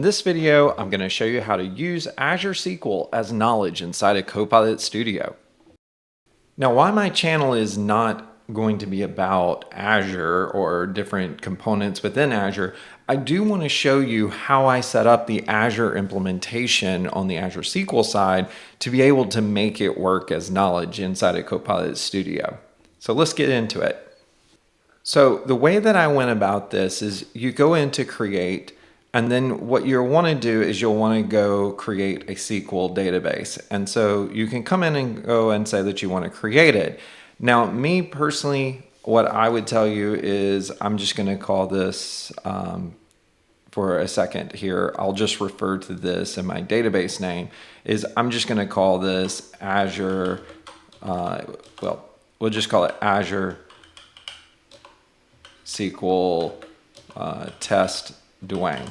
this video, I'm going to show you how to use Azure SQL as knowledge inside of Copilot Studio. Now, why my channel is not going to be about Azure or different components within Azure, I do want to show you how I set up the Azure implementation on the Azure SQL side to be able to make it work as knowledge inside of Copilot Studio. So let's get into it. So the way that I went about this is you go into create, and then what you'll want to do is you'll want to go create a SQL database. And so you can come in and go and say that you want to create it. Now, me personally, what I would tell you is I'm just going to call this for a second here. I'll just refer to this in my database name is I'm just going to call this Azure, we'll just call it Azure SQL test Dwayne.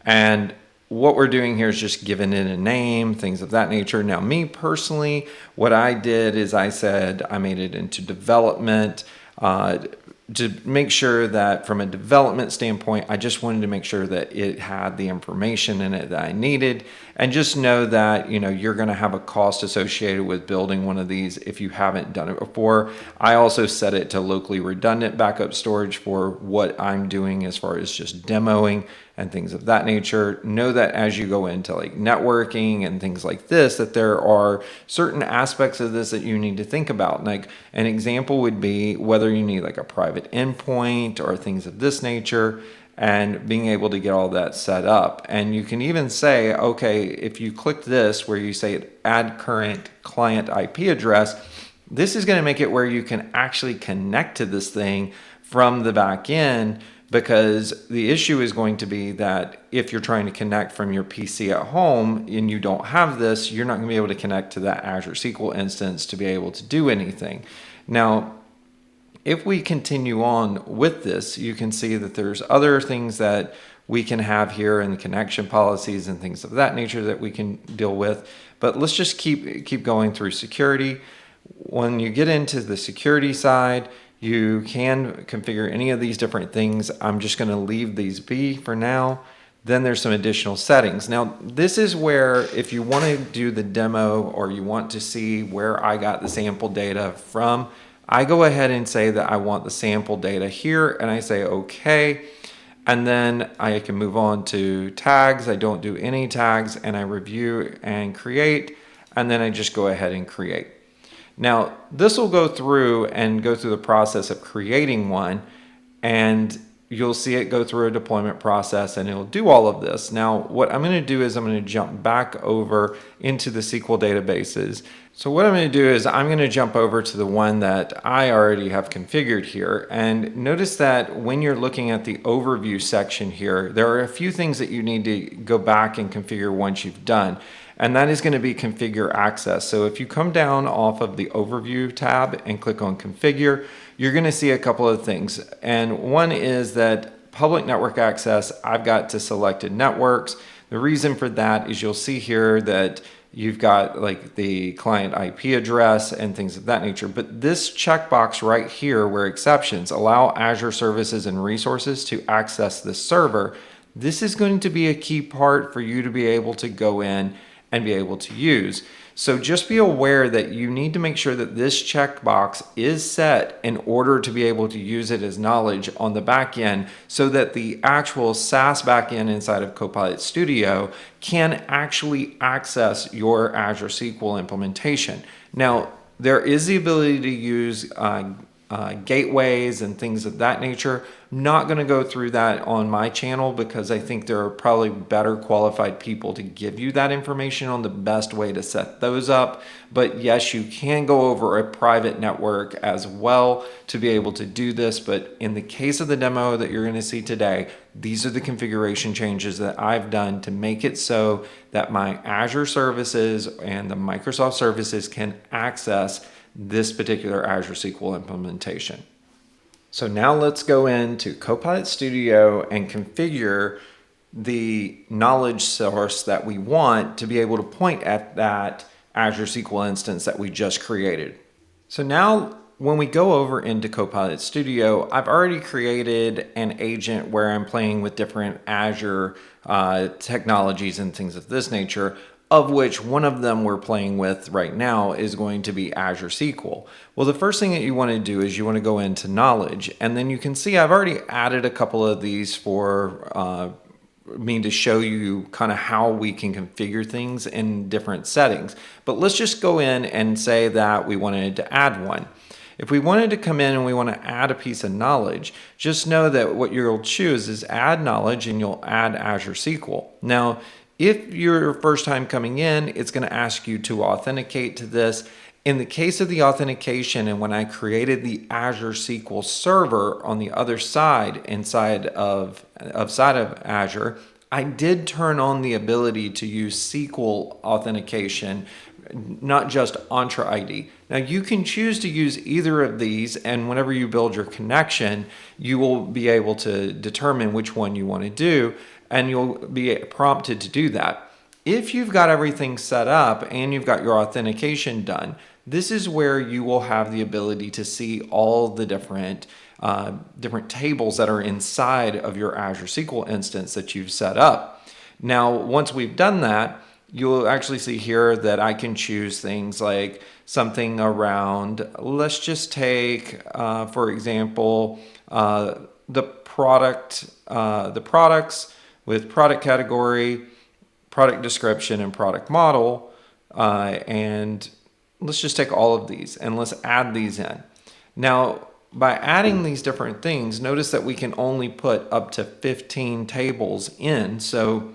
And what we're doing here is just giving it a name, things of that nature. Now, me personally, what I did is I said I made it into development to make sure that from a development standpoint, I just wanted to make sure that it had the information in it that I needed. And just know that, you're going to have a cost associated with building one of these if you haven't done it before. I also set it to locally redundant backup storage for what I'm doing as far as just demoing and things of that nature. Know that as you go into like networking and things like this, that there are certain aspects of this that you need to think about. Like an example would be whether you need like a private endpoint or things of this nature, and being able to get all that set up. And you can even say, okay, if you click this where you say add current client IP address, this is going to make it where you can actually connect to this thing from the back end, because the issue is going to be that if you're trying to connect from your PC at home and you don't have this, you're not going to be able to connect to that Azure SQL instance to be able to do anything. Now, if we continue on with this, you can see that there's other things that we can have here in the connection policies and things of that nature that we can deal with. But let's just keep going through security. When you get into the security side, you can configure any of these different things. I'm just going to leave these be for now. Then there's some additional settings. Now, this is where if you want to do the demo or you want to see where I got the sample data from, I go ahead and say that I want the sample data here, and I say okay. And then I can move on to tags. I don't do any tags, and I review and create, and then I just go ahead and create. Now, this will go through the process of creating one, and you'll see it go through a deployment process, and it'll do all of this. Now, what I'm going to do is I'm going to jump back over into the SQL databases. So what I'm going to do is I'm going to jump over to the one that I already have configured here. And notice that when you're looking at the overview section here, there are a few things that you need to go back and configure once you've done. And that is going to be configure access. So if you come down off of the overview tab and click on configure, you're going to see a couple of things. And one is that public network access, I've got to selected networks. The reason for that is you'll see here that you've got like the client IP address and things of that nature. But this checkbox right here where exceptions allow Azure services and resources to access the server, this is going to be a key part for you to be able to go in and be able to use. So just be aware that you need to make sure that this checkbox is set in order to be able to use it as knowledge on the back end, so that the actual SaaS backend inside of Copilot Studio can actually access your Azure SQL implementation. Now, there is the ability to use gateways and things of that nature. I'm not going to go through that on my channel because I think there are probably better qualified people to give you that information on the best way to set those up. But yes, you can go over a private network as well to be able to do this. But in the case of the demo that you're going to see today, these are the configuration changes that I've done to make it so that my Azure services and the Microsoft services can access this particular Azure SQL implementation. So now let's go into Copilot Studio and configure the knowledge source that we want to be able to point at that Azure SQL instance that we just created. So now when we go over into Copilot Studio, I've already created an agent where I'm playing with different Azure technologies and things of this nature, of which one of them we're playing with right now is going to be Azure SQL. Well, the first thing that you want to do is you want to go into knowledge, and then you can see I've already added a couple of these for me to show you kind of how we can configure things in different settings. But let's just go in and say that we wanted to add one. If we wanted to come in and we want to add a piece of knowledge, just know that what you'll choose is add knowledge and you'll add Azure SQL. Now, if you're first time coming in, it's going to ask you to authenticate to this. In the case of the authentication, and when I created the Azure SQL server on the other side inside of Azure, I did turn on the ability to use SQL authentication, not just Entra ID. Now you can choose to use either of these, and whenever you build your connection, you will be able to determine which one you want to do, and you'll be prompted to do that. If you've got everything set up and you've got your authentication done, this is where you will have the ability to see all the different tables that are inside of your Azure SQL instance that you've set up. Now, once we've done that, you'll actually see here that I can choose things like something around, let's just take, for example, the products with product category, product description, and product model. And let's just take all of these and let's add these in. Now, by adding these different things, notice that we can only put up to 15 tables in. So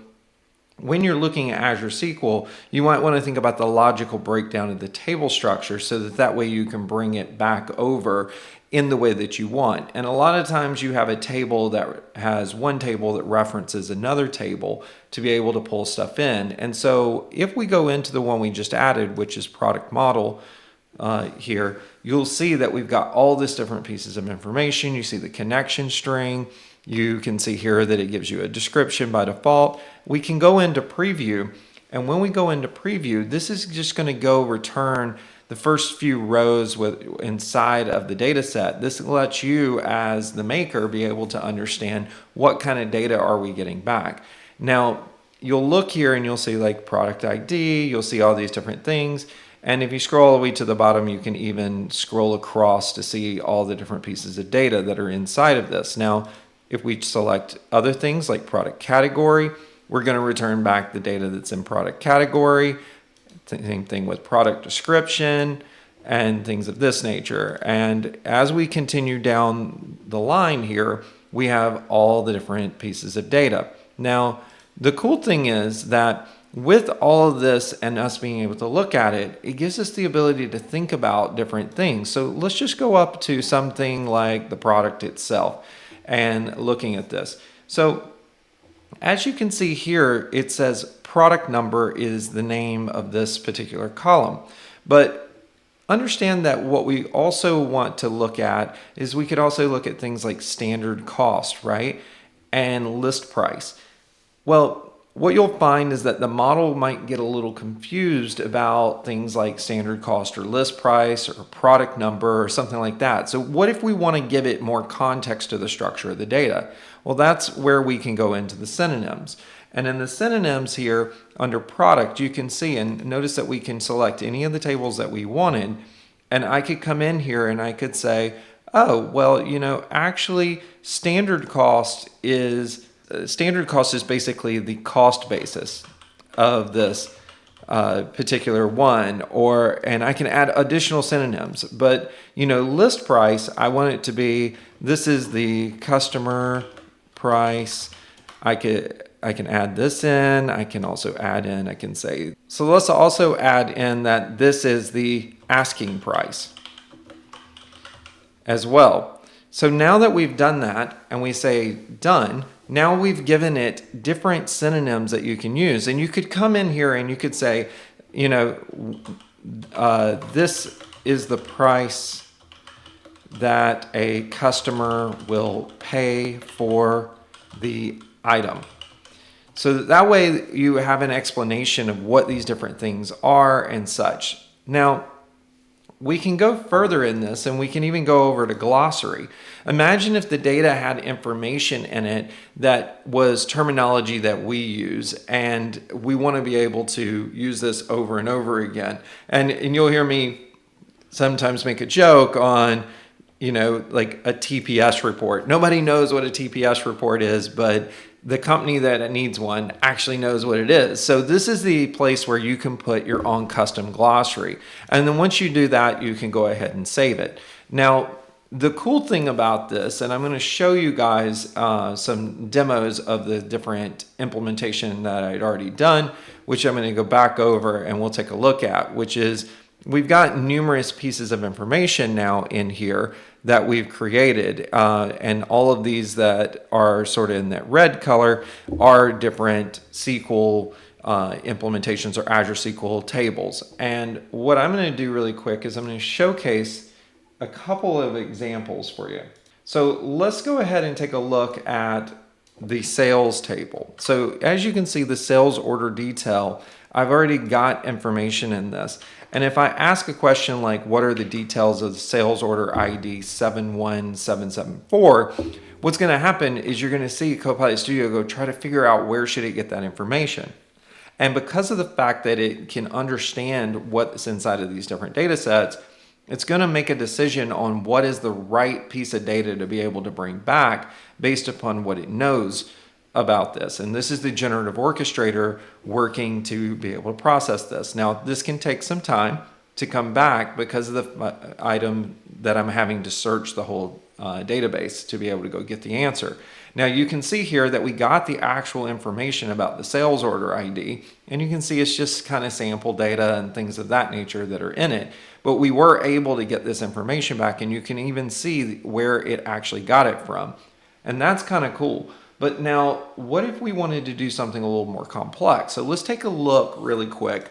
when you're looking at Azure SQL, you might want to think about the logical breakdown of the table structure so that way you can bring it back over in the way that you want. And a lot of times you have a table that has one table that references another table to be able to pull stuff in. And so if we go into the one we just added, which is product model here, you'll see that we've got all this different pieces of information. You see the connection string. You can see here that it gives you a description by default. We can go into preview, and when we go into preview, this is just going to go return the first few rows inside of the data set. This lets you as the maker be able to understand what kind of data are we getting back. Now, you'll look here and you'll see like product ID, you'll see all these different things. And if you scroll all the way to the bottom, you can even scroll across to see all the different pieces of data that are inside of this. Now, if we select other things like product category, we're going to return back the data that's in product category. Same thing with product description and things of this nature. And as we continue down the line here, we have all the different pieces of data. Now, the cool thing is that with all of this and us being able to look at it, it gives us the ability to think about different things. So let's just go up to something like the product itself and looking at this. So as you can see here, it says product number is the name of this particular column. But understand that what we also want to look at is we could also look at things like standard cost, right? And list price. Well, what you'll find is that the model might get a little confused about things like standard cost or list price or product number or something like that. So what if we want to give it more context to the structure of the data? Well, that's where we can go into the synonyms. And in the synonyms here under product, you can see and notice that we can select any of the tables that we wanted. And I could come in here and I could say, oh, well, actually standard cost is basically the cost basis of this particular one, and I can add additional synonyms. But list price, I want it to be, this is the customer price. I can add this in. I can also add in, I can say, so let's also add in that this is the asking price as well. So now that we've done that and we say done, now we've given it different synonyms that you can use. And you could come in here and you could say, this is the price that a customer will pay for the item. So that way you have an explanation of what these different things are and such. Now, we can go further in this, and we can even go over to glossary. Imagine if the data had information in it that was terminology that we use, and we want to be able to use this over and over again. And you'll hear me sometimes make a joke on, like a TPS report. Nobody knows what a TPS report is, but the company that needs one actually knows what it is. So this is the place where you can put your own custom glossary. And then once you do that, you can go ahead and save it. Now, the cool thing about this, and I'm going to show you guys some demos of the different implementation that I'd already done, which I'm going to go back over and we'll take a look at, which is we've got numerous pieces of information now in here that we've created, and all of these that are sort of in that red color are different SQL implementations or Azure SQL tables. And what I'm going to do really quick is I'm going to showcase a couple of examples for you. So let's go ahead and take a look at the sales table. So as you can see, the sales order detail, I've already got information in this. And if I ask a question like, what are the details of the sales order ID 71774, what's going to happen is you're going to see Copilot Studio go try to figure out where should it get that information. And because of the fact that it can understand what's inside of these different data sets, it's going to make a decision on what is the right piece of data to be able to bring back based upon what it knows about this. And this is the generative orchestrator working to be able to process this. Now, this can take some time to come back because of the item that I'm having to search the whole database to be able to go get the answer. Now, you can see here that we got the actual information about the sales order ID, and you can see it's just kind of sample data and things of that nature that are in it. But we were able to get this information back, and you can even see where it actually got it from. And that's kind of cool. But now, what if we wanted to do something a little more complex? So let's take a look really quick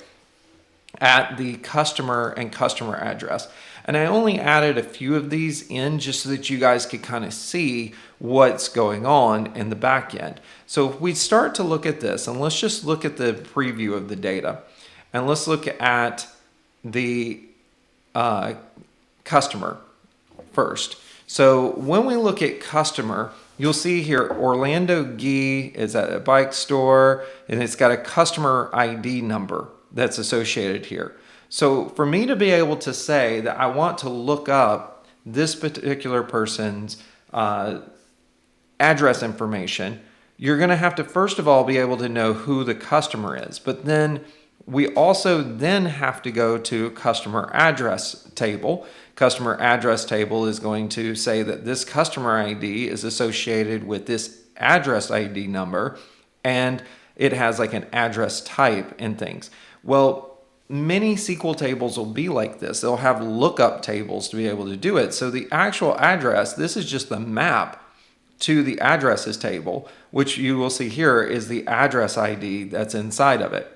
at the customer and customer address. And I only added a few of these in just so that you guys could kind of see what's going on in the back end. So if we start to look at this, and let's just look at the preview of the data, and let's look at the customer first. So when we look at customer, you'll see here Orlando Gee is at a bike store, and it's got a customer ID number that's associated here. So for me to be able to say that I want to look up this particular person's address information, you're going to have to first of all be able to know who the customer is. But then we also then have to go to customer address table. Customer address table is going to say that this customer ID is associated with this address ID number, and it has like an address type and things. Well, many SQL tables will be like this. They'll have lookup tables to be able to do it. So the actual address, this is just the map to the addresses table, which you will see here is the address ID that's inside of it.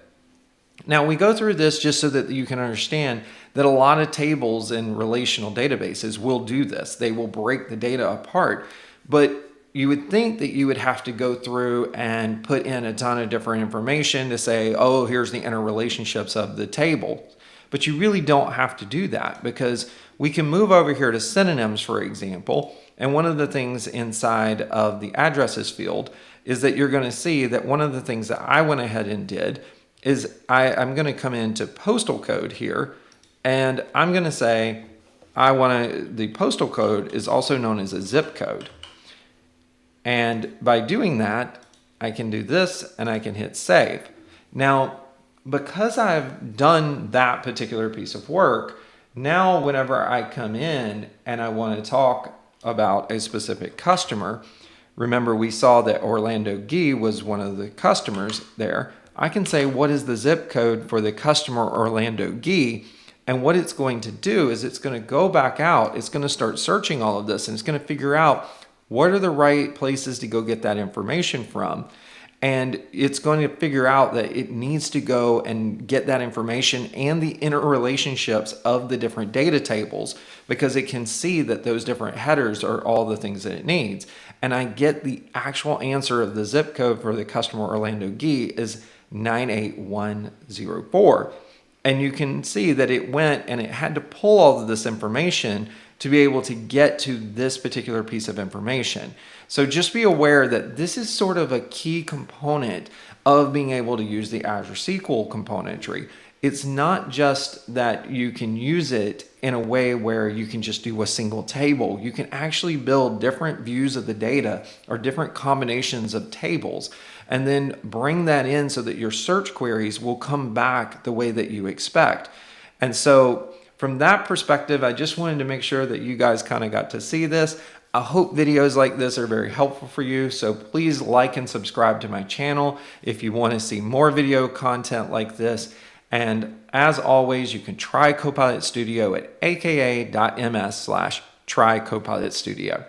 Now, we go through this just so that you can understand that a lot of tables in relational databases will do this. They will break the data apart, but you would think that you would have to go through and put in a ton of different information to say, oh, here's the interrelationships of the table. But you really don't have to do that, because we can move over here to synonyms, for example. And one of the things inside of the addresses field is that you're going to see that one of the things that I went ahead and did is I'm going to come into postal code here, and I'm going to say the postal code is also known as a zip code. And by doing that, I can do this and I can hit save. Now, because I've done that particular piece of work, now whenever I come in and I want to talk about a specific customer, remember we saw that Orlando Gee was one of the customers there. I can say, what is the zip code for the customer Orlando Gee? And what it's going to do is it's going to go back out. It's going to start searching all of this, and it's going to figure out what are the right places to go get that information from. And it's going to figure out that it needs to go and get that information and the interrelationships of the different data tables, because it can see that those different headers are all the things that it needs. And I get the actual answer of the zip code for the customer Orlando Gee is 98104. And you can see that it went and it had to pull all of this information to be able to get to this particular piece of information. So just be aware that this is sort of a key component of being able to use the Azure SQL componentry. It's not just that you can use it in a way where you can just do a single table. You can actually build different views of the data or different combinations of tables and then bring that in so that your search queries will come back the way that you expect. And so from that perspective, I just wanted to make sure that you guys kind of got to see this. I hope videos like this are very helpful for you. So please like and subscribe to my channel if you want to see more video content like this. And as always, you can try Copilot Studio at aka.ms/try Copilot Studio.